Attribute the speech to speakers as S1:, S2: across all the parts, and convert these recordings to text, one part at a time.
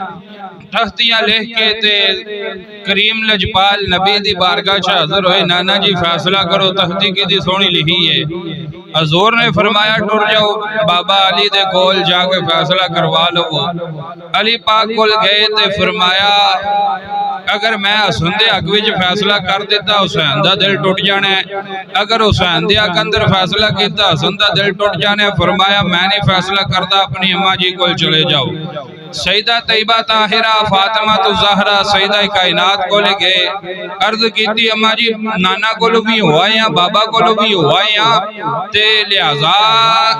S1: तख्तियां लिख के ते करीम लजपाल नबी दी बारगाह च हाज़िर होए। नाना जी फैसला करो, तख्ती की दी सोहनी लिखी है। हजूर ने फरमाया टुर जाओ बाबा अली दे कोल जाके फैसला करवा लो। अली पाक कोल गए ते फरमाया अगर मैं हुसैन दे हक विच फैसला कर दिता हुसैन दा दिल टुट जाना है, अगर हुसैन दे हक अंदर फैसला किया हसन दा दिल टुट जाना है। फरमाया मैं नहीं फैसला करता, अपनी अम्मा जी कोल चले जाओ। सईदा तैयबा ताहिरा फातिमा तो ज़हरा सईदा कायनात को ले गए। अर्ज की अम्मा जी नाना कोलो भी हुआ या बाबा कोलो भी हुआ या ते लिहाजा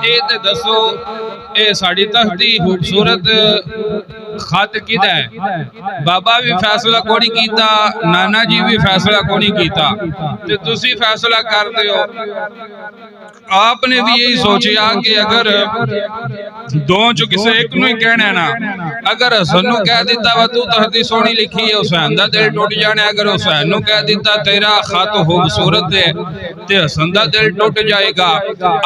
S1: ये ते दसो ये साड़ी तख्ती खूबसूरत खत किदा है। बाबा भी फैसला कोनी कीता, नाना जी भी फैसला कोनी कीता, ते तुसी फैसला करते हो। आपने भी यही सोचा कि अगर दो चो किसी एक नूं ही कहना है ना, अगर हसन नूं कह दिता वा तू तख्ती सोहनी लिखी है हुसैन दा दिल टुट जाना, अगर हुसैन नूं कह दिता तेरा खत खूबसूरत है ते हसन दा दिल टुट जाएगा।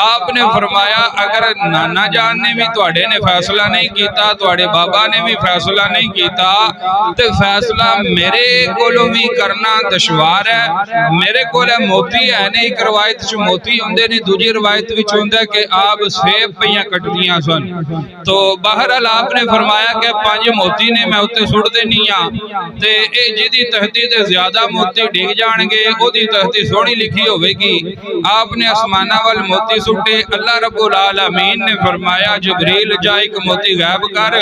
S1: आपने फरमाया अगर नाना जान ने भी तुहाडे ने फैसला नहीं कीता, तुहाडे बाबा ने भी फैसला नहीं कीता, ते फैसला मेरे कोलों भी करना दुश्वार है। मेरे कोल मोती है नहीं, एक रवायत च मोती होंदे ने, दूजी रवायत विच होंदा कि आप सेब पईयां कटदियां सन। तो बहरहाल आपने फरमाया कि 5 मोती ने मैं उत्ते सुट देनी आ ते ए जिहदी तख्ती ते ज्यादा मोती डिग जाणगे ओदी तख्ती सोहनी लिखी होवेगी। आपने आसमाना वल मोती सुटे। अल्लाह रब्बुल आलमीन ने फरमाया जिब्रील जा एक मोती गायब कर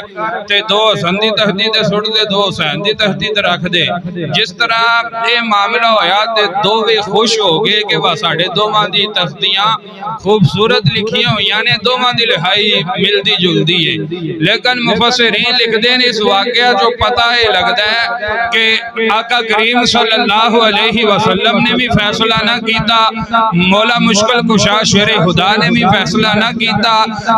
S1: ते 2 हसन दी तख्ती ते सुट दे, 2 हुसैन दी तख्ती ते रख दे। जिस तरह ये मामला होया ते दोवे खुश हो गए कि वाह साडे दोवां दी तख्तियां खूबसूरत लिखियां हुई ने, दोवां दी लिखाई मिलदी जुलदी है। लेकिन मुफस्सिरीन लिखते हैं इस वाकया जो पता है लगता है कि आका करीम सल्लल्लाहु अलैहि वसल्लम ने भी फैसला ना किया, मौला मुश्किल कुशा शेरे खुदा ने भी फैसला ना किया,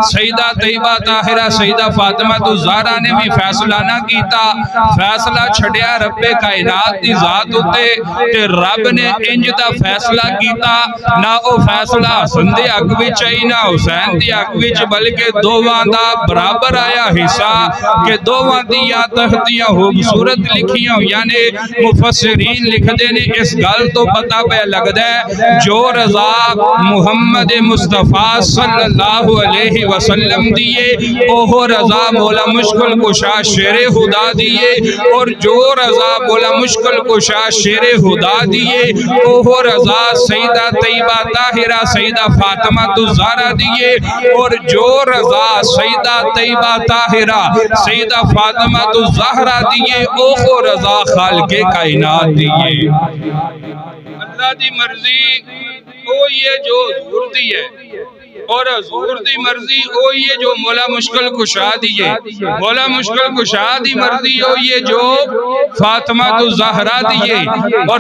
S1: सईदा तैयबा ताहिरा सईदा फातिमा तो ज़हरा ने भी फैसला ना किया। फैसला छड़िया रब्बे कायनात दी जात उत्ते ते रब ने इंज दा फैसला किया। ना ओ फैसला हसन दे हक विच आई ना हुसैन दे हक विच, बल्कि दोवां दा बराबर आया हिस्सा कि दोवां दियां तख्तियां खूबसूरत लिखियां हुई ने। मुफस्सिरीन लिखते ने इस गल तो पता पे लगता है जो रजा मुहम्मद मुस्तफा सल्लल्लाहु अलैहि वसल्लम दिए ओहो रजा मौला मुश्किल कुशा शेरे खुदा दिए, और जो रजा मौला मुश्किल कुशा शेरे खुदा दिए ओहो रजा सईदा तैयबा ताहिरा सईदा फातिमा तो ज़हरा दिए, और जो रजा सईदा तैयबा ताहिरा सईदा फातिमा तो ज़हरा दिए ओहो रजा खालिक़े कायनात दिए। अल्लाह दी मर्जी ओ ये जो हुजूर दी है, और हुजूर दी मर्जी ओ ये जो मौला मुश्किल कुशा दिए, मौला मुश्किल कुशा दी मर्जी ओ ये जो फातिमा तो ज़हरा दिए। और